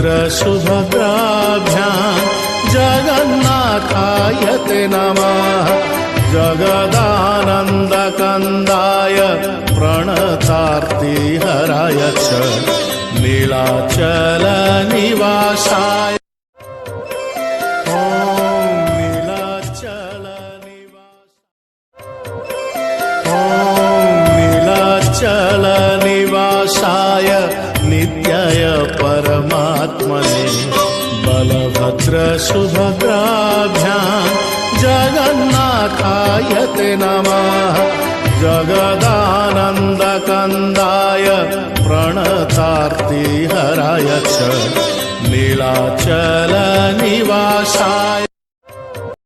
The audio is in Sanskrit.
बलभद्रसुभद्राभ्यां जगन्नाथाय ते नमः। जगदानन्दकन्दाय प्रणतार्तिहराय च नीलाचलनिवासाय नीलाचलनिवासाय नित्याय परमात्मने बलभद्रसुभद्राभ्यां जगन्नाथाय ते नमः। जगदानन्दकन्दाय प्रणतार्तिहराय च नीलाचलनिवासाय